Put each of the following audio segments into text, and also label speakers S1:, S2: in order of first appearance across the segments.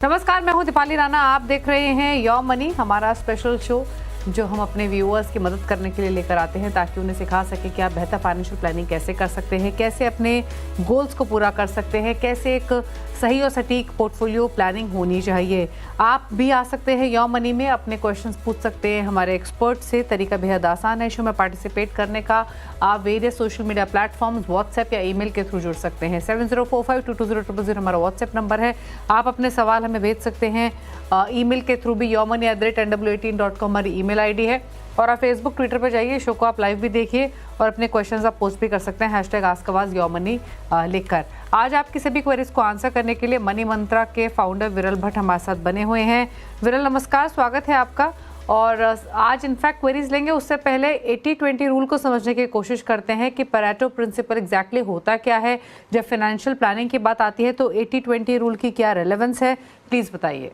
S1: नमस्कार, मैं हूं दीपाली राणा। आप देख रहे हैं योर मनी, हमारा स्पेशल शो जो हम अपने व्यूअर्स की मदद करने के लिए लेकर आते हैं ताकि उन्हें सिखा सके कि आप बेहतर फाइनेंशियल प्लानिंग कैसे कर सकते हैं, कैसे अपने गोल्स को पूरा कर सकते हैं, कैसे एक सही और सटीक पोर्टफोलियो प्लानिंग होनी चाहिए। आप भी आ सकते हैं योर मनी में, अपने क्वेश्चंस पूछ सकते हैं हमारे एक्सपर्ट से। तरीका बेहद आसान है शो में पार्टिसिपेट करने का। आप various social media platforms, WhatsApp या ईमेल के थ्रू जुड़ सकते हैं। 7045220000 हमारा व्हाट्सएप नंबर है। आप अपने सवाल हमें भेज सकते हैं ईमेल के थ्रू भी। yourmoney@nw18.com हमारी ईमेल आईडी है। और आप फेसबुक, ट्विटर पर जाइए, शो को आप लाइव भी देखिए और अपने क्वेश्चंस आप पोस्ट भी कर सकते हैं #AskAwaz योरमनी लिखकर। आज आपकी सभी क्वेरीज को आंसर करने के लिए मनी मंत्रा के फाउंडर विरल भट्ट हमारे साथ बने हुए हैं। विरल नमस्कार, स्वागत है आपका। और आज इनफैक्ट क्वेरीज लेंगे, उससे पहले 80-20 रूल को समझने की कोशिश करते हैं कि पैरेटो प्रिंसिपल एग्जैक्टली होता क्या है। जब फाइनेंशियल प्लानिंग की बात आती है तो 80-20 रूल की क्या रेलेवेंस है, प्लीज़ बताइए।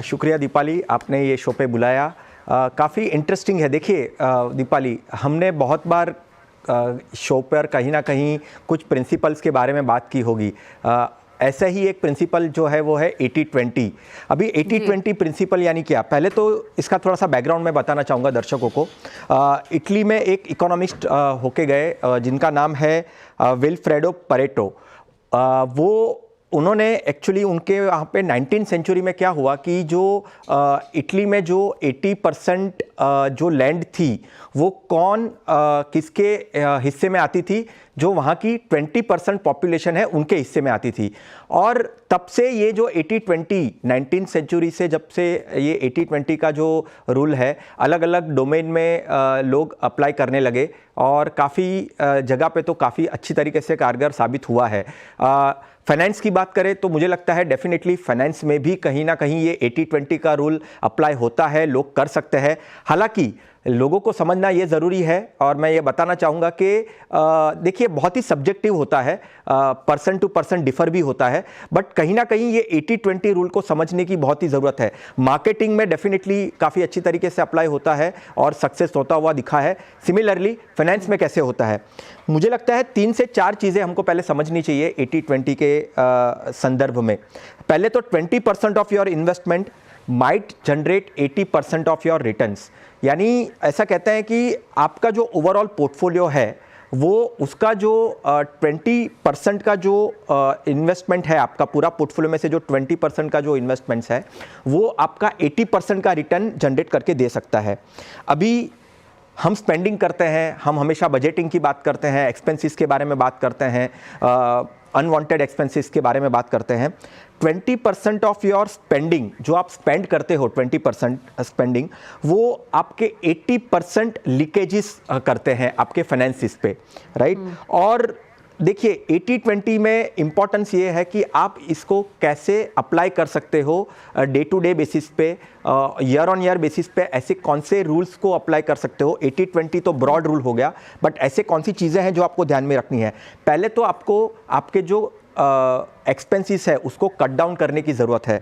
S2: शुक्रिया दीपाली, आपने ये शो पे बुलाया। काफ़ी इंटरेस्टिंग है। देखिए दीपाली, हमने बहुत बार शो पर कहीं ना कहीं कुछ प्रिंसिपल्स के बारे में बात की होगी। ऐसा ही एक प्रिंसिपल जो है वो है 80-20। अभी 80-20 प्रिंसिपल यानी क्या, पहले तो इसका थोड़ा सा बैकग्राउंड मैं बताना चाहूँगा दर्शकों को। इटली में एक इकोनॉमिस्ट होके गए जिनका नाम है विल्फ्रेडो परेटो। उन्होंने एक्चुअली उनके वहाँ पे 19th सेंचुरी में क्या हुआ कि जो इटली में जो 80% जो लैंड थी वो किसके हिस्से में आती थी, जो वहाँ की 20% पॉपुलेशन है उनके हिस्से में आती थी। और तब से ये जो 80-20 19th सेंचुरी से जब से ये 80-20 का जो रूल है अलग अलग डोमेन में लोग अप्लाई करने लगे और काफ़ी जगह पे तो काफ़ी अच्छी तरीके से कारगर साबित हुआ है। फाइनेंस की बात करें तो मुझे लगता है डेफिनेटली फाइनेंस में भी कहीं ना कहीं ये 80-20 का रूल अप्लाई होता है, लोग कर सकते हैं। हालांकि लोगों को समझना ये ज़रूरी है और मैं ये बताना चाहूँगा कि देखिए बहुत ही सब्जेक्टिव होता है, पर्सन टू पर्सन डिफर भी होता है, बट कहीं ना कहीं ये 80-20 रूल को समझने की बहुत ही ज़रूरत है। मार्केटिंग में डेफिनेटली काफ़ी अच्छी तरीके से अप्लाई होता है और सक्सेस होता हुआ दिखा है। सिमिलरली फाइनेंस में कैसे होता है, मुझे लगता है 3 से 4 चीज़ें हमको पहले समझनी चाहिए 80-20 के संदर्भ में। पहले तो 20% of your investment might generate 80% of your returns. यानी ऐसा कहते हैं कि आपका जो ओवरऑल पोर्टफोलियो है वो उसका जो 20% का जो इन्वेस्टमेंट है, आपका पूरा पोर्टफोलियो में से जो 20% का जो इन्वेस्टमेंट्स है वो आपका 80% का रिटर्न जनरेट करके दे सकता है। अभी हम स्पेंडिंग करते हैं, हम हमेशा बजटिंग की बात करते हैं, एक्सपेंसेस के बारे में बात करते हैं, अनवांटेड एक्सपेंसेस के बारे में बात करते हैं। 20% ऑफ योर स्पेंडिंग जो आप स्पेंड करते हो, 20% स्पेंडिंग, वो आपके 80% लीकेजेस करते हैं आपके फाइनेंसिस पे, राइट। और देखिए 80-20 में इंपॉर्टेंस ये है कि आप इसको कैसे अप्लाई कर सकते हो डे टू डे बेसिस पे, ईयर ऑन ईयर बेसिस पे। ऐसे कौन से रूल्स को अप्लाई कर सकते हो। 80-20 तो ब्रॉड रूल हो गया, बट ऐसे कौन सी चीज़ें हैं जो आपको ध्यान में रखनी है। पहले तो आपको आपके जो एक्सपेंसेस है उसको कट डाउन करने की ज़रूरत है।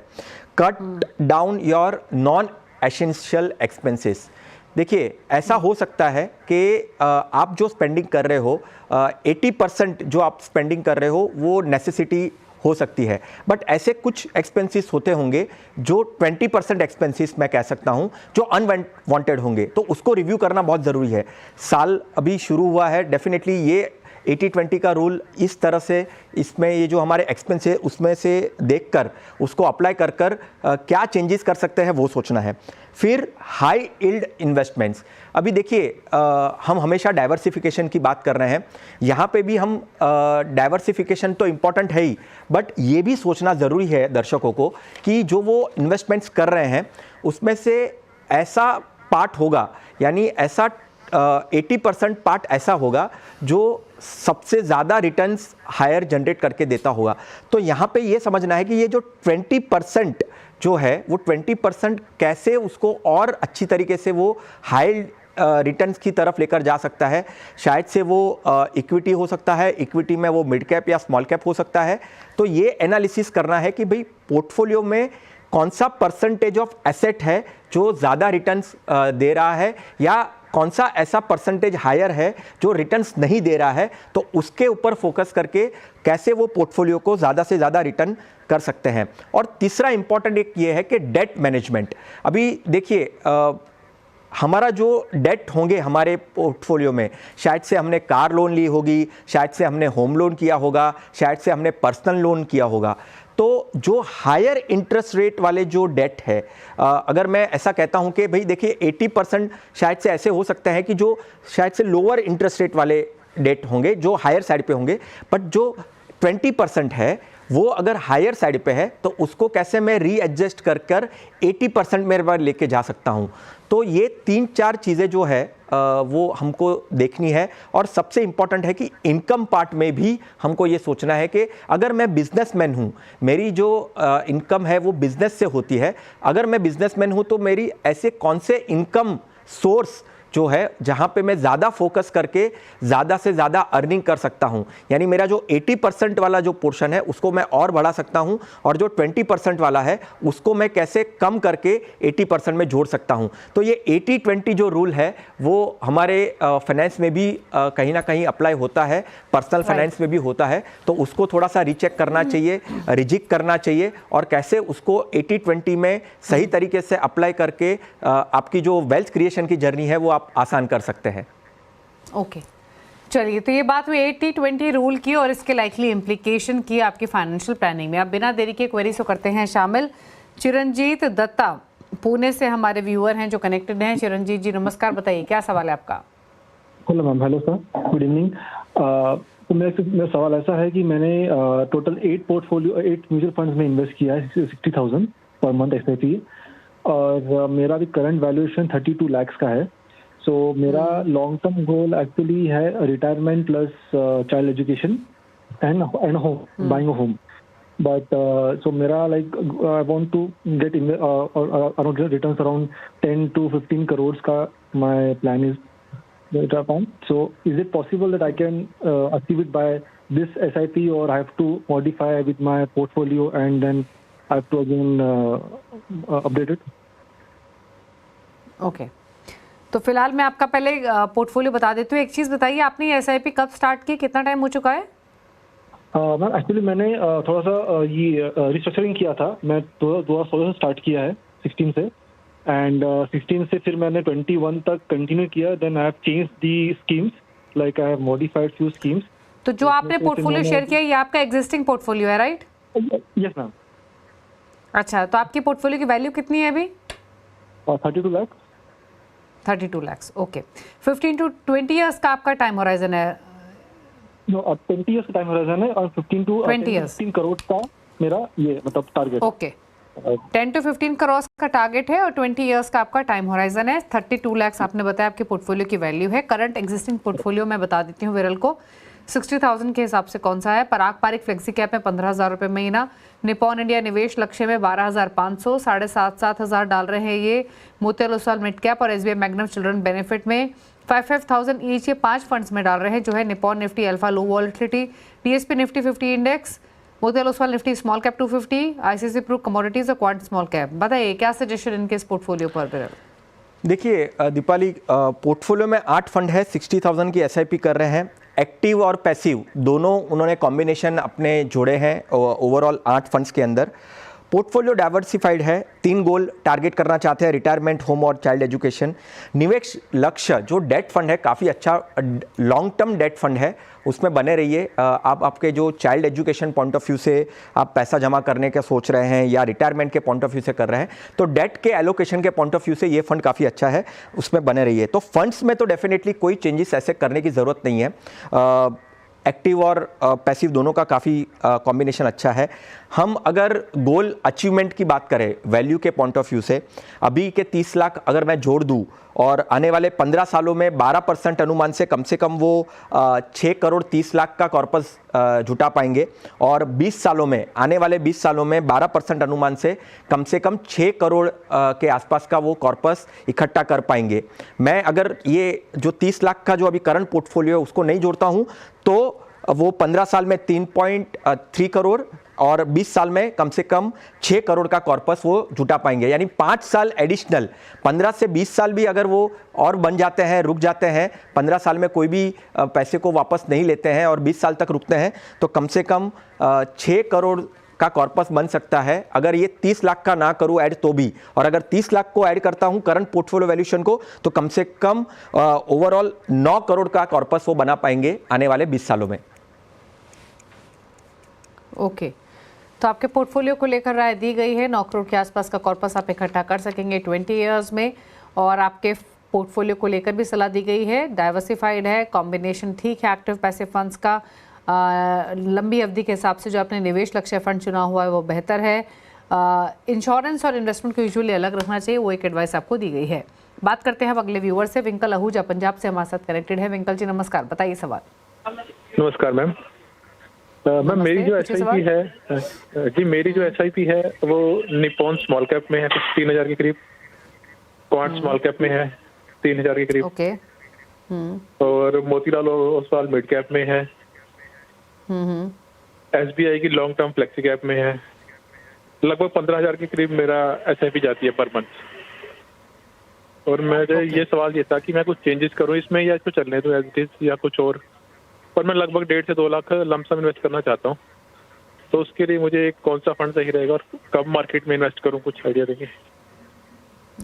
S2: Cut down your non essential expenses. देखिए ऐसा हो सकता है कि आप जो स्पेंडिंग कर रहे हो 80% जो आप स्पेंडिंग कर रहे हो वो नेसेसिटी हो सकती है, बट ऐसे कुछ एक्सपेंसेस होते होंगे जो 20% एक्सपेंसेस मैं कह सकता हूं जो अनवांटेड होंगे, तो उसको रिव्यू करना बहुत ज़रूरी है। साल अभी शुरू हुआ है, डेफिनेटली ये 80-20 का रूल इस तरह से इसमें ये जो हमारे एक्सपेंस है उसमें से देखकर उसको अप्लाई कर क्या चेंजेस कर सकते हैं वो सोचना है। फिर हाई यील्ड इन्वेस्टमेंट्स। अभी देखिए हम हमेशा डाइवर्सिफिकेशन की बात कर रहे हैं, यहाँ पे भी हम डाइवर्सिफिकेशन तो इम्पॉर्टेंट है ही, बट ये भी सोचना ज़रूरी है दर्शकों को कि जो वो इन्वेस्टमेंट्स कर रहे हैं उसमें से ऐसा पार्ट होगा, यानी ऐसा 80% पार्ट ऐसा होगा जो सबसे ज़्यादा रिटर्न्स हायर जनरेट करके देता होगा। तो यहाँ पे ये समझना है कि ये जो 20% जो है वो 20% कैसे उसको और अच्छी तरीके से वो हाई रिटर्न्स की तरफ लेकर जा सकता है। शायद से वो इक्विटी हो सकता है, इक्विटी में वो मिड कैप या स्मॉल कैप हो सकता है। तो ये एनालिसिस करना है कि भाई पोर्टफोलियो में कौन सा परसेंटेज ऑफ एसेट है जो ज़्यादा रिटर्न्स दे रहा है, या कौन सा ऐसा परसेंटेज हायर है जो रिटर्न्स नहीं दे रहा है, तो उसके ऊपर फोकस करके कैसे वो पोर्टफोलियो को ज़्यादा से ज़्यादा रिटर्न कर सकते हैं। और तीसरा इंपॉर्टेंट एक ये है कि डेट मैनेजमेंट। अभी देखिए हमारा जो डेट होंगे हमारे पोर्टफोलियो में, शायद से हमने कार लोन ली होगी, शायद से हमने होम लोन किया होगा, शायद से हमने पर्सनल लोन किया होगा। तो जो हायर इंटरेस्ट रेट वाले जो डेट है, अगर मैं ऐसा कहता हूं कि भाई देखिए 80% शायद से ऐसे हो सकते हैं कि जो शायद से लोअर इंटरेस्ट रेट वाले डेट होंगे जो हायर साइड पे होंगे, बट जो 20% है वो अगर हायर साइड पे है तो उसको कैसे मैं रीएडजस्ट कर कर 80% मेरे पास लेके जा सकता हूं। तो ये 3-4 चीज़ें जो है वो हमको देखनी है। और सबसे इम्पॉर्टेंट है कि इनकम पार्ट में भी हमको ये सोचना है कि अगर मैं बिजनेसमैन हूँ, मेरी जो इनकम है वो बिजनेस से होती है, अगर मैं बिजनेसमैन हूँ तो मेरी ऐसे कौन से इनकम सोर्स जो है जहाँ पे मैं ज़्यादा फोकस करके ज़्यादा से ज़्यादा अर्निंग कर सकता हूँ। यानी मेरा जो 80% वाला जो पोर्शन है उसको मैं और बढ़ा सकता हूँ, और जो 20% वाला है उसको मैं कैसे कम करके 80% में जोड़ सकता हूँ। तो ये 80-20 जो रूल है वो हमारे फाइनेंस में भी कहीं ना कहीं अप्लाई होता है, पर्सनल फाइनेंस में भी होता है। तो उसको थोड़ा सा रीचेक करना चाहिए, रिजिक करना चाहिए, और कैसे उसको 80-20 में सही तरीके से अप्लाई करके आपकी जो वेल्थ क्रिएशन की जर्नी है वो आप आसान कर सकते हैं।
S1: ओके, चलिए, तो ये बात हुई 80-20 रूल की और इसके लाइकली इम्प्लीकेशन की आपकी फाइनेंशियल प्लानिंग में। अब बिना देरी के क्वेरीज को करते हैं शामिल। चिरंजीत दत्ता पुणे से हमारे व्यूअर हैं जो कनेक्टेड हैं। चिरंजीत जी नमस्कार, बताइए क्या सवाल है आपका।
S3: Hello ma'am, hello sir, good evening. तो मेरा सवाल ऐसा है कि मैंने टोटल 8 म्यूचुअल फंड्स में इन्वेस्ट किया है 60,000 पर मंथ SIP, और मेरा भी करंट वैल्यूएशन 32 lakhs का है। सो मेरा लॉन्ग टर्म गोल एक्चुअली है retirement plus child education and home, buying a home. But so मेरा like I want to get around returns around 10 to 15 crores का my plan is upon. So is it possible that I can achieve it by this SIP, or I have to modify with my portfolio and then I have to again update it?
S1: Okay, तो फिलहाल मैं आपका पहले portfolio बता देती हूँ। एक चीज़ बताइए, आपने ये SIP कब स्टार्ट की, कितना टाइम हो चुका है?
S3: मैम एक्चुअली मैंने थोड़ा सा ये रिस्ट्रक्चरिंग किया था। मैं 2016 से स्टार्ट किया है, 16 से, एंड 16 से फिर मैंने 21 तक कंटिन्यू किया। Then I have change the schemes, like I have modified few schemes.
S1: तो जो आपने पोर्टफोलियो शेयर किया ये आपका एग्जिस्टिंग पोर्टफोलियो है, राइट?
S3: Yes ma'am.
S1: अच्छा, तो आपकी पोर्टफोलियो की वैल्यू कितनी है अभी?
S3: 32 lakhs।
S1: 32 lakhs, okay. 15 to 20 years का आपका टाइम होराइजन है?
S3: नो, 20 ईयर्स का टाइम होराइजन है, और 15 to 15 करोड़ का मेरा ये मतलब टारगेट।
S1: ओके, 10 to 15 करोड़ का टारगेट है और 20 ईयर्स का आपका टाइम होराइजन है। 32 lakhs आपने बताया आपके पोर्टफोलियो की वैल्यू है। करंट एग्जिस्टिंग पोर्टफोलियो मैं बता देती हूँ विरल को, 60,000 के हिसाब से कौन सा है। पराग पारिक फ्लेक्सी कैप में 15,000 रुपये महीना, निपॉन इंडिया निवेश लक्ष्य में 12,500, 7,500 डाल रहे हैं ये। मोतीलाल ओसवाल मिड कैप और SBI मैग्नम चिल्ड्रन बेनिफिट में 5,000 ईच, ये 5 फंड्स में डाल रहे हैं जो है Nippon Nifty alpha low volatility, DSP Nifty 50 index, Motilal Oswal Nifty small cap 250, ICICI Pru commodities और क्वांट स्मॉल कैप। बताइए क्या सजेशन इनके इस पोर्टफोलियो पर विरल?
S2: देखिए दीपाली, पोर्टफोलियो में 8 फंड है, 60,000 की SIP कर रहे हैं। एक्टिव और पैसिव दोनों उन्होंने कॉम्बिनेशन अपने जोड़े हैं ओवरऑल 8 फंड्स के अंदर। पोर्टफोलियो डाइवर्सिफाइड है, 3 गोल टारगेट करना चाहते हैं, रिटायरमेंट, होम और चाइल्ड एजुकेशन। निवेश लक्ष्य जो डेट फंड है काफ़ी अच्छा लॉन्ग टर्म डेट फंड है, उसमें बने रहिए। आप आपके जो child education point of view से आप पैसा जमा करने का सोच रहे हैं या रिटायरमेंट के पॉइंट ऑफ व्यू से कर रहे हैं, तो डेट के एलोकेशन के पॉइंट ऑफ व्यू से ये फंड काफ़ी अच्छा है, उसमें बने रहिए। तो फंड्स में तो डेफिनेटली कोई चेंजेस ऐसे करने की ज़रूरत नहीं है। एक्टिव और पैसिव दोनों का काफ़ी कॉम्बिनेशन अच्छा है। हम अगर गोल अचीवमेंट की बात करें वैल्यू के पॉइंट ऑफ व्यू से, अभी के 30 लाख अगर मैं जोड़ दूं और आने वाले 15 सालों में 12% अनुमान से कम वो 6 करोड़ 30 लाख का कॉर्पस जुटा पाएंगे, और 20 सालों में, आने वाले 20 सालों में 12% अनुमान से कम 6 करोड़ के आसपास का वो कॉर्पस इकट्ठा कर पाएंगे। मैं अगर ये जो 30 लाख का जो अभी करंट पोर्टफोलियो है उसको नहीं जोड़ता हूँ तो वो 15 साल में 3.3 करोड़ और 20 साल में कम से कम 6 करोड़ का कॉर्पस वो जुटा पाएंगे। यानी 5 साल एडिशनल, 15 से 20 साल भी अगर वो और बन जाते हैं, रुक जाते हैं, 15 साल में कोई भी पैसे को वापस नहीं लेते हैं और 20 साल तक रुकते हैं, तो कम से कम 6 करोड़ का कॉर्पस बन सकता है। अगर ये 30 लाख का ना करूं ऐड तो भी, और अगर 30 लाख को ऐड करता हूं करंट पोर्टफोलियो वैल्यूएशन को, तो कम से कम ओवरऑल 9 करोड़ का कॉर्पस वो बना पाएंगे आने वाले 20 सालों में।
S1: ओके, तो आपके पोर्टफोलियो को लेकर राय दी गई है। 9 करोड़ के आसपास का कॉर्पस आप इकट्ठा कर सकेंगे 20 इयर्स में, और आपके पोर्टफोलियो को लेकर भी सलाह दी गई है। डाइवर्सिफाइड है, कॉम्बिनेशन ठीक है एक्टिव पैसिव फंड्स का। लंबी अवधि के हिसाब से जो आपने निवेश लक्ष्य फंड चुना हुआ है वो बेहतर है। इंश्योरेंस और इन्वेस्टमेंट को यूजुअली अलग रखना चाहिए, वो एक एडवाइस आपको दी गई है। बात करते हैं अब अगले व्यूअर से। विंकल आहूजा पंजाब से हमारे साथ कनेक्टेड है। विंकल जी नमस्कार, बताइए सवाल।
S4: नमस्कार मैम। मैम मेरी जो एसआईपी है जी, मेरी जो एसआईपी है वो निपॉन स्मॉल कैप में है, कुछ 3000 के करीब। क्वांट स्मॉल कैप में है 3000 के करीब।
S1: ओके।
S4: और मोतीलाल ओसवाल मिड कैप में है। एसबीआई की लॉन्ग टर्म फ्लेक्सी कैप में है। लगभग 15,000 के करीब मेरा एसआईपी जाती है पर मंथ। और मेरे ये सवाल ये था कि मैं कुछ चेंजेस करूं इसमें या इसको चलने दूं एज इट इज या कुछ और। पर मैं लगभग 1.5 से 2 लाख लमसम इन्वेस्ट करना चाहता हूं, तो उसके लिए मुझे कौन सा फंड सही रहेगा और कब मार्केट में इन्वेस्ट करूं, कुछ आइडिया देंगे।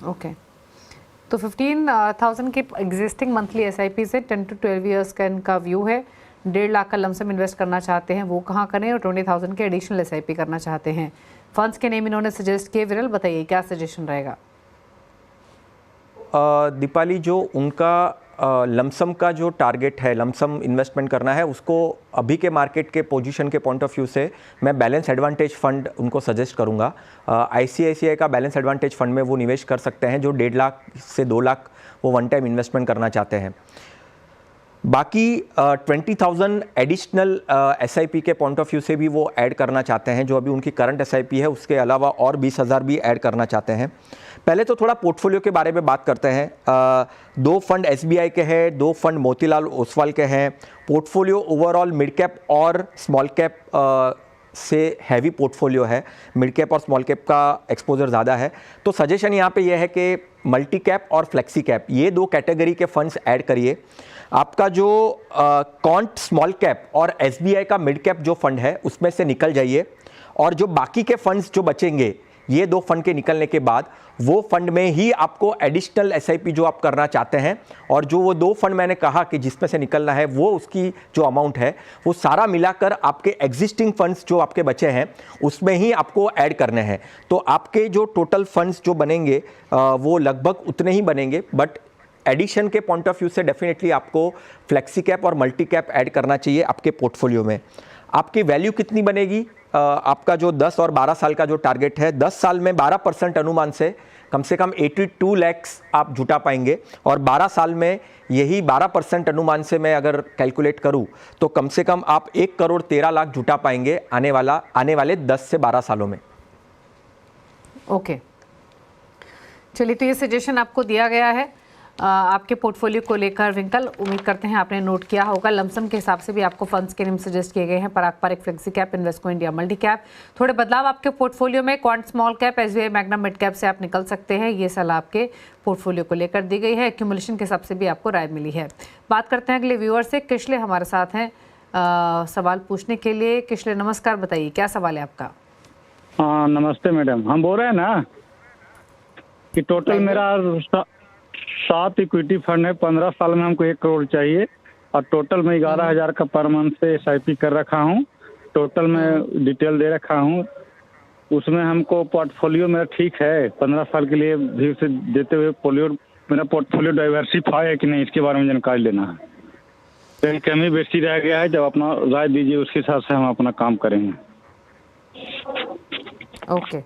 S1: ओके, तो 15,000 की एग्जिस्टिंग मंथली एसआईपी से 10 to 12 इयर्स का इनका व्यू है। 1.5 लाख का लमसम इन्वेस्ट करना चाहते हैं, वो कहाँ करें, और 20,000 के एडिशनल एसआईपी करना चाहते हैं। फंड्स के नेम इन्होंने सजेस्ट किए। विरल बताइए क्या सजेशन रहेगा।
S2: दीपाली, जो उनका लमसम का जो टारगेट है, लमसम इन्वेस्टमेंट करना है, उसको अभी के मार्केट के पोजीशन के पॉइंट ऑफ व्यू से मैं बैलेंस एडवांटेज फंड उनको सजेस्ट करूंगा। आईसीआईसीआई का बैलेंस एडवांटेज फंड में वो निवेश कर सकते हैं जो 1.5 लाख से 2 लाख वो वन टाइम इन्वेस्टमेंट करना चाहते हैं। बाकी 20,000 एडिशनल एसआईपी के पॉइंट ऑफ व्यू से भी वो ऐड करना चाहते हैं, जो अभी उनकी करंट एसआईपी है उसके अलावा और 20,000 भी ऐड करना चाहते हैं। पहले तो थोड़ा पोर्टफोलियो के बारे में बात करते हैं। 2 फंड एसबीआई के हैं, 2 फंड मोतीलाल ओसवाल के हैं। पोर्टफोलियो ओवरऑल मिड कैप और स्मॉल कैप से हैवी पोर्टफोलियो है, मिड कैप और स्मॉल कैप का एक्सपोजर ज़्यादा है। तो सजेशन यहाँ पे यह है कि मल्टी कैप और फ्लेक्सी कैप, ये 2 कैटेगरी के फंड्स ऐड करिए। आपका जो क्वांट स्मॉल कैप और एसबीआई का मिड कैप जो फंड है उसमें से निकल जाइए, और जो बाकी के फंड्स जो बचेंगे, ये 2 फंड के निकलने के बाद वो फंड में ही आपको एडिशनल एसआईपी जो आप करना चाहते हैं, और जो वो 2 फंड मैंने कहा कि जिसमें से निकलना है, वो उसकी जो अमाउंट है वो सारा मिलाकर आपके एग्जिस्टिंग फंड्स जो आपके बचे हैं उसमें ही आपको ऐड करने हैं। तो आपके जो टोटल फंड्स जो बनेंगे वो लगभग उतने ही बनेंगे, बट एडिशन के पॉइंट ऑफ व्यू से डेफिनेटली आपको फ्लेक्सी कैप और मल्टी कैप ऐड करना चाहिए आपके पोर्टफोलियो में। आपकी वैल्यू कितनी बनेगी? आपका जो 10 और 12 साल का जो टारगेट है, 10 साल में 12% अनुमान से कम 82 लाख आप जुटा पाएंगे, और 12 साल में यही 12% अनुमान से मैं अगर कैलकुलेट करूं तो कम से कम आप 1 करोड़ 13 लाख जुटा पाएंगे आने वाले 10 से 12 सालों में।
S1: ओके, चलिए, तो ये सजेशन आपको दिया गया है आपके पोर्टफोलियो को लेकर। विंकल, उम्मीद करते हैं आपने नोट किया होगा। लमसम के हिसाब से भी आपको फंड्स के नेम सजेस्ट किए गए हैं। Parag Parikh flexi cap, Invesco India multi cap. थोड़े बदलाव आपके पोर्टफोलियो में, Quant small cap, SBI Magnum mid cap से आप निकल सकते हैं। ये सलाह आपके पोर्टफोलियो को लेकर दी गई है। एक्यूमुलेशन के हिसाब से भी आपको राय मिली है। बात करते हैं अगले व्यूअर से। किशले हमारे साथ हैं सवाल पूछने के लिए। किशले नमस्कार, बताइए क्या सवाल है आपका।
S5: हाँ नमस्ते मैडम, हम बोल रहे हैं ना कि टोटल मेरा 7 इक्विटी फंड है। 15 साल में हमको 1 करोड़ चाहिए, और टोटल मैं 11,000 का पर मंथ से एसआईपी कर रखा हूँ। टोटल मैं डिटेल दे रखा हूँ, उसमें हमको पोर्टफोलियो मेरा ठीक है 15 साल के लिए भी से देते हुए मेरा पोर्टफोलियो डाइवर्सिफाई है कि नहीं, इसके बारे में जानकारी लेना है। कहीं कमी बेसी रह गया है, जब अपना राय दीजिए उसके हिसाब से हम अपना काम करेंगे।
S1: ओके,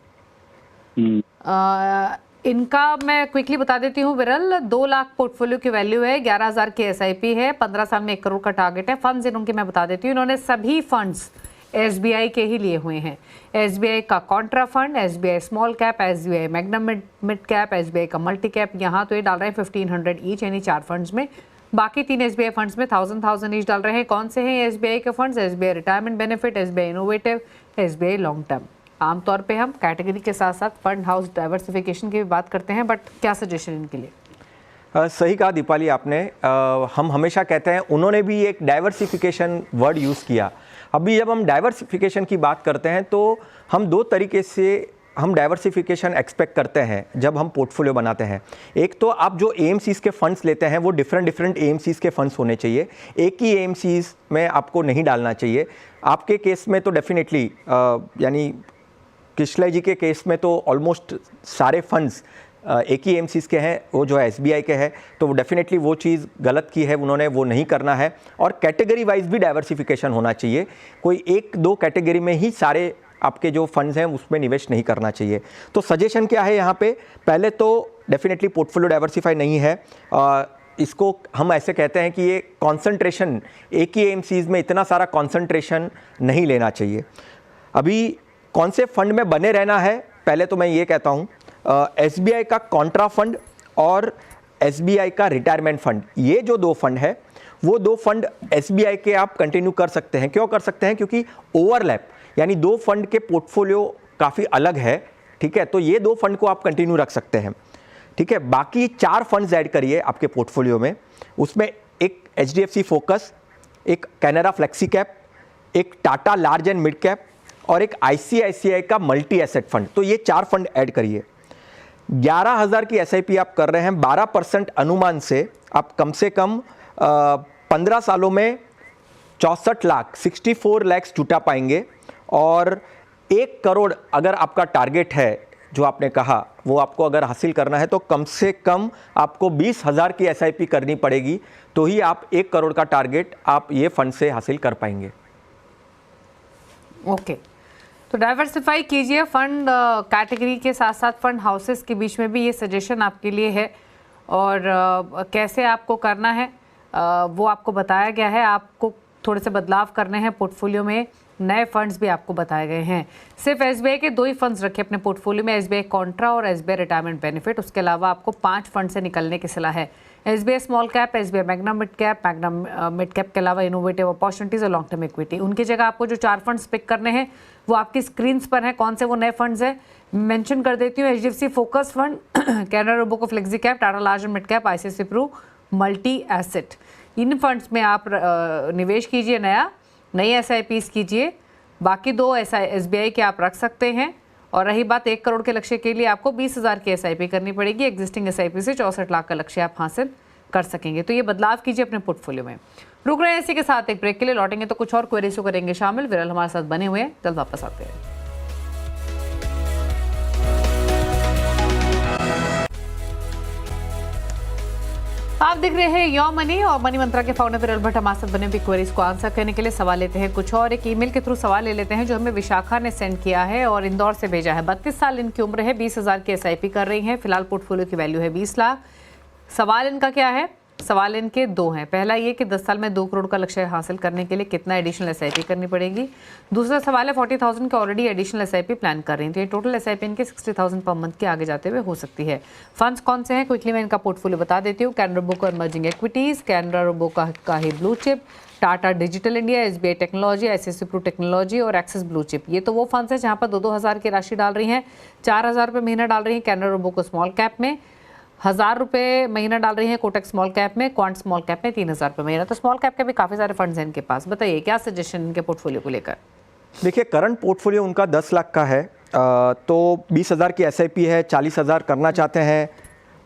S1: इनका मैं क्विकली बता देती हूँ विरल। 2 लाख पोर्टफोलियो की वैल्यू है, 11,000 की एसआईपी है, 15 साल में 1 करोड़ का टारगेट है। फंड्स इनके मैं बता देती हूँ, इन्होंने सभी फंड्स एसबीआई के ही लिए हुए हैं। एसबीआई का Contra fund, SBI small cap, SBI Magnum mid cap, SBI का मल्टी कैप। यहाँ तो ये डाल रहे हैं 1500 ईच, यानी 4 फंड्स में बाकी 3 एसबीआई फंड्स में 1000 ईच डाल रहे हैं। कौन से हैं ये एसबीआई के funds? SBI retirement benefit, SBI innovative, SBI long term. आमतौर पे हम कैटेगरी के साथ साथ फंड हाउस डाइवर्सिफिकेशन की भी बात करते हैं, बट क्या सजेशन इनके लिए?
S2: सही कहा दीपाली आपने। हम हमेशा कहते हैं, उन्होंने भी एक डाइवर्सिफिकेशन वर्ड यूज़ किया। अभी जब हम डाइवर्सिफिकेशन की बात करते हैं तो हम दो तरीके से हम डाइवर्सिफिकेशन एक्सपेक्ट करते हैं जब हम पोर्टफोलियो बनाते हैं। एक तो आप जो एएमसीज के फंड्स लेते हैं वो डिफरेंट एएमसीज के फंड्स होने चाहिए, एक ही एएमसीज में आपको नहीं डालना चाहिए। आपके केस में तो डेफिनेटली यानी किशलाई जी के केस में तो ऑलमोस्ट सारे फंड्स एक ही एएमसीज के हैं, वो जो है एसबीआई के हैं, तो वो डेफिनेटली वो चीज़ गलत की है उन्होंने, वो नहीं करना है। और कैटेगरी वाइज भी डाइवर्सिफिकेशन होना चाहिए, कोई एक दो कैटेगरी में ही सारे आपके जो फंड्स हैं उसमें निवेश नहीं करना चाहिए। तो सजेशन क्या है यहाँ पे? पहले तो डेफिनेटली पोर्टफोलियो डाइवर्सिफाई नहीं है, इसको हम ऐसे कहते हैं कि ये कॉन्सेंट्रेशन, एक ही एएमसीज में इतना सारा कॉन्सेंट्रेशन नहीं लेना चाहिए। अभी कौन से फंड में बने रहना है? पहले तो मैं ये कहता हूँ एसबीआई का कॉन्ट्रा फंड और एसबीआई का रिटायरमेंट फंड, ये जो दो फंड है वो दो फंड एसबीआई के आप कंटिन्यू कर सकते हैं। क्यों कर सकते हैं? क्योंकि ओवरलैप, यानी दो फंड के पोर्टफोलियो काफ़ी अलग है, ठीक है, तो ये दो फंड को आप कंटिन्यू रख सकते हैं, ठीक है। बाकी 4 फंड्स ऐड करिए आपके पोर्टफोलियो में, उसमें एक एचडीएफसी फोकस, एक कैनरा फ्लेक्सी कैप, एक Tata large and mid cap और एक आईसीआईसीआई का मल्टी एसेट फंड। तो ये 4 फंड ऐड करिए। 11,000 की एसआईपी आप कर रहे हैं, 12% अनुमान से आप कम से कम 15 सालों में 64 लाख 64 लाख जुटा पाएंगे। और 1 करोड़ अगर आपका टारगेट है, जो आपने कहा, वो आपको अगर हासिल करना है तो कम से कम आपको 20,000 की एसआईपी करनी पड़ेगी, तो ही आप 1 करोड़ का टारगेट आप ये फंड से हासिल कर पाएंगे।
S1: ओके, तो डाइवर्सिफाई कीजिए फंड कैटेगरी के साथ साथ फंड हाउसेस के बीच में भी, ये सजेशन आपके लिए है। और कैसे आपको करना है वो आपको बताया गया है। आपको थोड़े से बदलाव करने हैं पोर्टफोलियो में, नए फंड्स भी आपको बताए गए हैं। सिर्फ एसबीआई के 2 ही फंड्स रखे अपने पोर्टफोलियो में, एसबीआई कॉन्ट्रा और एसबीआई रिटायरमेंट बेनिफिट। उसके अलावा आपको 5 फंड से निकलने की सलाह है। SBI small cap, SBI Magna mid cap, Magna mid cap के अलावा इनोवेटिव अपॉर्चुनिटीज और लॉन्ग टर्म इक्विटी। उनकी जगह आपको जो 4 फंड्स पिक करने हैं वो आपकी स्क्रीन्स पर हैं। कौन से वो नए फंड्स हैं मेंशन कर देती हूँ। HDFC focus fund, Canara Robeco flexi cap, Tata large and mid cap, ICICI Pru multi asset. इन फंड्स में आप निवेश कीजिए, नई एसआईपीस कीजिए। बाकी 2 एसबीआई के आप रख सकते हैं। और रही बात 1 करोड़ के लक्ष्य के लिए आपको 20,000 की एसआईपी करनी पड़ेगी। एग्जिस्टिंग एसआईपी से 64 लाख का लक्ष्य आप हासिल कर सकेंगे। तो ये बदलाव कीजिए अपने पोर्टफोलियो में। रुक रहे हैं इसी के साथ, एक ब्रेक के लिए लौटेंगे तो कुछ और क्वेरीज को करेंगे शामिल। विरल हमारे साथ बने हुए हैं, जल्द वापस आते हैं। आप देख रहे हैं यो मनी और मनी मंत्रा के फाउंडर विरल भट्ट हमारे साथ बने भी क्वेरीज को आंसर करने के लिए सवाल लेते हैं कुछ और। एक ईमेल के थ्रू सवाल ले लेते हैं जो हमें विशाखा ने सेंड किया है और इंदौर से भेजा है। 32 साल इनकी उम्र है, 20,000 की एसआईपी कर रही हैं। फिलहाल पोर्टफोलियो की वैल्यू है 20 लाख। सवाल इनका क्या है? सवाल इनके 2 हैं। पहला ये कि 10 साल में 2 करोड़ का लक्ष्य हासिल करने के लिए कितना एडिशनल एसआईपी करनी पड़ेगी। दूसरा सवाल है 40,000 के ऑलरेडी एडिशनल एसआईपी प्लान कर रही हैं, तो ये टोटल एसआईपी इनके 60,000 पर मंथ के आगे जाते हुए हो सकती है। फंड्स कौन से हैं क्विकली मैं इनका पोर्टफोलियो बता देती हूँ। Canara Robeco emerging equities, Canara Robeco का ही blue chip, Tata digital India, SBI technology, ICICI Pru technology और एक्सिस ब्लू चिप। ये तो वो फंड्स हैं जहाँ पर 2-2 हज़ार की राशि डाल रही हैं। 4,000 रुपये महीना डाल रही हैं कैनरा रोबोको स्मॉल कैप में, 1,000 रुपये महीना डाल रही हैं कोटक स्मॉल कैप में, क्वांट स्मॉल कैप में 3,000 रुपये महीना। तो स्मॉल कैप के भी काफ़ी सारे फंड्स हैं इनके पास। बताइए क्या सजेशन इनके पोर्टफोलियो को लेकर?
S2: देखिए, करंट पोर्टफोलियो उनका 10 लाख का है, तो 20,000 की एसआईपी है, 40,000 करना चाहते हैं।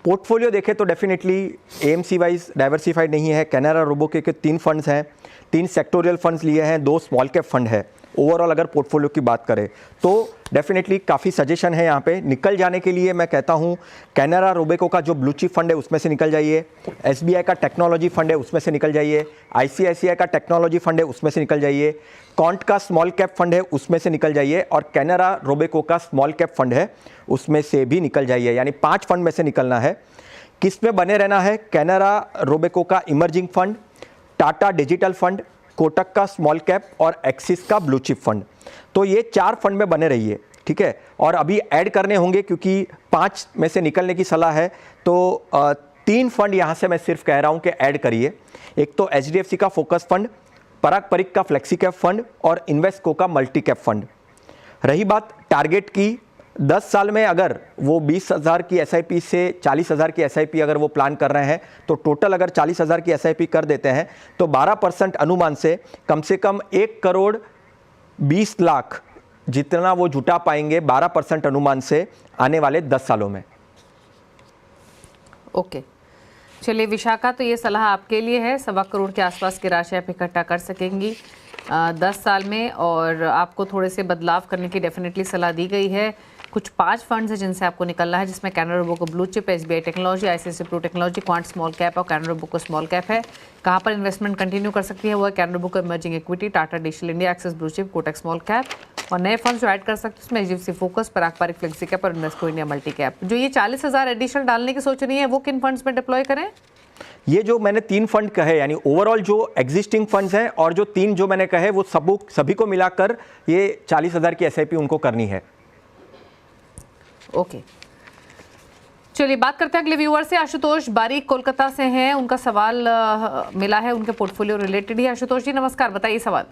S2: पोर्टफोलियो देखें तो डेफिनेटली एएमसी वाइज डाइवर्सिफाइड नहीं है। कैनरा रोबोको के 3 फंड्स हैं, 3 सेक्टोरियल फंड्स लिए हैं, 2 स्मॉल कैप फंड है। ओवरऑल अगर पोर्टफोलियो की बात करें तो डेफिनेटली काफ़ी सजेशन है यहाँ पे। निकल जाने के लिए मैं कहता हूँ कैनरा रोबेको का जो ब्लू चिप फंड है उसमें से निकल जाइए, एसबीआई का टेक्नोलॉजी फंड है उसमें से निकल जाइए, आईसीआईसीआई का टेक्नोलॉजी फंड है उसमें से निकल जाइए, कॉन्ट का स्मॉल कैप फंड है उसमें से निकल जाइए और कैनरा रोबेको का स्मॉल कैप फंड है उसमें से भी निकल जाइए। यानी 5 फंड में से निकलना है। किस में बने रहना है? कैनरा रोबेको का emerging fund, Tata digital fund, Kotak का स्मॉल कैप और एक्सिस का ब्लू चिप फंड। तो ये 4 फंड में बने रहिए, ठीक है। और अभी ऐड करने होंगे क्योंकि 5 में से निकलने की सलाह है, तो 3 फंड यहाँ से मैं सिर्फ कह रहा हूँ कि ऐड करिए। एक तो HDFC का फोकस फंड, पराग परिक का फ्लेक्सी कैप फंड और इन्वेस्टको का मल्टी कैप फंड। रही बात टारगेट की, 10 साल में अगर वो 20,000 की SIP से 40,000 की SIP अगर वो प्लान कर रहे हैं तो टोटल अगर 40,000 की SIP कर देते हैं तो 12% अनुमान से कम 1,20,00,000 जितना वो जुटा पाएंगे 12% अनुमान से आने वाले 10 सालों में।
S1: ओके, चलिए विशाखा, तो ये सलाह आपके लिए है। 1.25 करोड़ के आसपास की राशि आप इकट्ठा कर सकेंगी 10 साल में, और आपको थोड़े से बदलाव करने की डेफिनेटली सलाह दी गई है। कुछ 5 फंड्स हैं जिनसे आपको निकलना है, जिसमें कैनरा रोबो को blue chip, SBI technology, ICICI pro technology, quant small cap और कैनरा रोबो को स्मॉल कैप है। कहाँ पर इन्वेस्टमेंट कंटिन्यू कर सकती है वो है कैनरा रोबो को emerging equity, Tata digital India, axis blue chip, Kotak small cap, और नए फंड्स जो ऐड कर सकते हैं उसमें HDFC फोकस, पराग परिक फ्लेक्सी कैप और इन्वेस्टको इंडिया मल्टी कैप। जो ये 40,000 एडिशनल डालने की सोच रही है वो किन फंड्स में डिप्लॉय करें?
S2: ये जो मैंने 3 फंड कहे, यानी ओवरऑल जो एग्जिस्टिंग फंड्स हैं और जो 3 जो मैंने कहे वो सभी को मिलाकर ये 40,000 की SIP उनको करनी है।
S1: ओके, चलिए बात करते हैं अगले व्यूअर से। आशुतोष बारीक कोलकाता से हैं, उनका सवाल मिला है उनके पोर्टफोलियो रिलेटेड ही। आशुतोष जी नमस्कार, बताइए सवाल।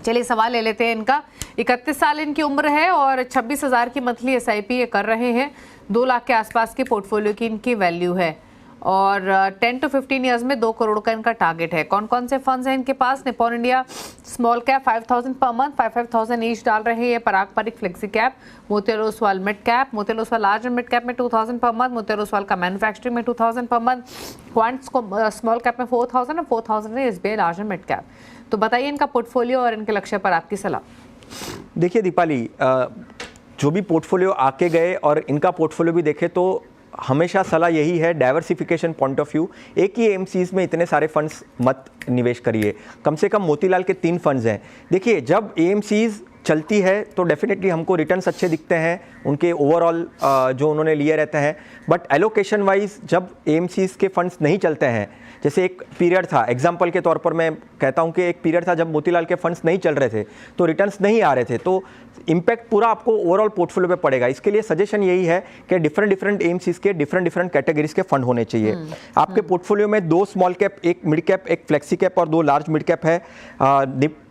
S1: चलिए सवाल ले लेते हैं इनका। 31 साल इनकी उम्र है और 26,000 की मंथली SIP ये कर रहे हैं। 2 लाख के आसपास के पोर्टफोलियो की इनकी वैल्यू है और 10 to 15 ईयर्स में 2 करोड़ का इनका टारगेट है। कौन कौन से फंड्स हैं इनके पास? निपॉन इंडिया स्मॉल कैप 5,000 पर मंथ, 5,000 ईच डाल रहे हैं। Parag Parikh flexi cap, Motilal Oswal mid cap, Motilal Oswal large and mid cap में 2,000 पर मंथ, मोतीलाल ओसवाल का मैन्युफैक्चरिंग में 2,000 पर मंथ, क्वांट्स को स्मॉल कैप में 4,000 और 4,000 है SBI large and mid cap. तो बताइए इनका पोर्टफोलियो और इनके लक्ष्य पर आपकी सलाह।
S2: देखिए दीपाली, जो भी पोर्टफोलियो आके गए और इनका पोर्टफोलियो भी देखे तो हमेशा सलाह यही है, डाइवर्सिफिकेशन पॉइंट ऑफ व्यू, एक ही AMCs में इतने सारे फंड्स मत निवेश करिए। कम से कम मोतीलाल के 3 फंड्स हैं। देखिए जब AMCs चलती है तो डेफिनेटली हमको रिटर्न्स अच्छे दिखते हैं उनके ओवरऑल जो उन्होंने लिए रहते हैं, बट एलोकेशन वाइज जब AMCs के फंड्स नहीं चलते हैं, जैसे एक पीरियड था, एग्जांपल के तौर पर मैं कहता हूं कि एक पीरियड था जब मोतीलाल के फंड्स नहीं चल रहे थे तो रिटर्न्स नहीं आ रहे थे, तो इम्पैक्ट पूरा आपको ओवरऑल पोर्टफोलियो पे पड़ेगा। इसके लिए सजेशन यही है कि डिफरेंट AMCs के डिफरेंट कैटेगरीज के फंड होने चाहिए। आपके पोर्टफोलियो में 2 small cap, 1 mid cap, 1 flexi cap और 2 लार्ज मिड कैप है।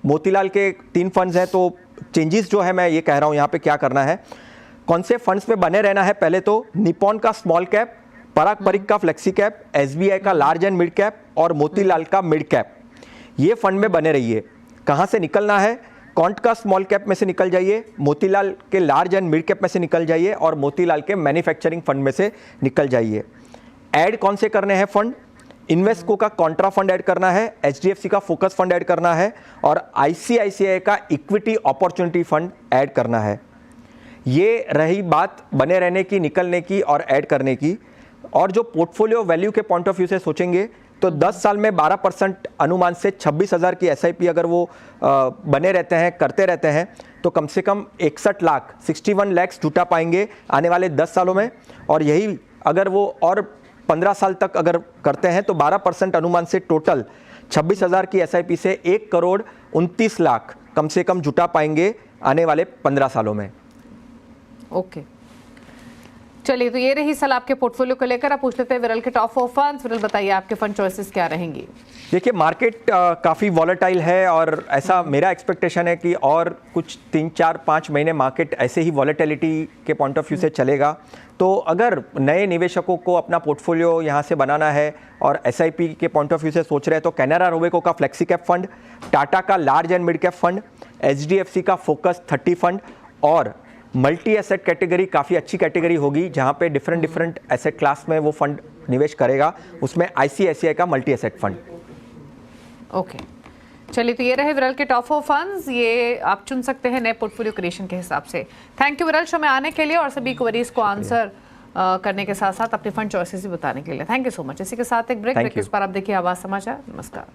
S2: मोतीलाल के 3 फंड्स हैं, तो चेंजेस जो है मैं ये कह रहा हूँ यहाँ पे क्या करना है, कौन से फंड्स में बने रहना है। पहले तो निपॉन का स्मॉल कैप, पराग परिक का फ्लेक्सी कैप, SBI का लार्ज एंड मिड कैप और मोतीलाल का मिड कैप, ये फंड में बने रहिए। कहाँ से निकलना है? क्वांट का स्मॉल कैप में से निकल जाइए, मोतीलाल के लार्ज एंड मिड कैप में से निकल जाइए और मोतीलाल के मैन्युफैक्चरिंग फंड में से निकल जाइए। ऐड कौन से करने हैं फंड? इन्वेस्टको का कॉन्ट्रा फंड ऐड करना है, HDFC का फोकस फंड ऐड करना है और ICICI का इक्विटी अपॉर्चुनिटी फंड ऐड करना है। ये रही बात बने रहने की, निकलने की और ऐड करने की। और जो पोर्टफोलियो वैल्यू के पॉइंट ऑफ व्यू से सोचेंगे तो 10 साल में 12% अनुमान से 26,000 की SIP अगर वो बने रहते हैं, करते रहते हैं, तो कम से कम 61 लाख 61 lakhs जुटा पाएंगे आने वाले 10 सालों में। और यही अगर वो और 15 साल तक अगर करते हैं तो 12% अनुमान से टोटल 26,000 की SIP से 1,29,00,000 कम से कम जुटा पाएंगे आने वाले 15 सालों में।
S1: ओके, चलिए तो ये रही सलाह आपके पोर्टफोलियो को लेकर। आप पूछ लेते हैं विरल के टॉप 4 फंड्स। विरल बताइए आपके फंड चॉइसेस क्या रहेंगी?
S2: देखिए मार्केट काफ़ी वॉलेटाइल है और ऐसा मेरा एक्सपेक्टेशन है कि और कुछ 3-4-5 महीने मार्केट ऐसे ही वॉलेटिलिटी के पॉइंट ऑफ व्यू से चलेगा। तो अगर नए निवेशकों को अपना पोर्टफोलियो यहाँ से बनाना है और SIP के पॉइंट ऑफ व्यू से सोच रहे हैं तो कैनरा रोबेको का फ्लेक्सी कैप फंड, टाटा का large and mid cap fund, HDFC का फोकस 30 फंड और मल्टी एसेट कैटेगरी काफ़ी अच्छी कैटेगरी होगी जहाँ पे डिफरेंट एसेट क्लास में वो फंड निवेश करेगा, उसमें ICICI का मल्टी एसेट फंड।
S1: ओके, चलिए तो ये रहे विरल के टॉप 4 फंड्स। ये आप चुन सकते हैं नए पोर्टफोलियो क्रिएशन के हिसाब से। थैंक यू विरल शो में आने के लिए और सभी क्वेरीज को आंसर करने के साथ साथ अपने फंड चॉइसेस भी बताने के लिए। Thank you so much. इसी के साथ एक ब्रेक, उस पर आप देखिए आवाज समाचार। नमस्कार।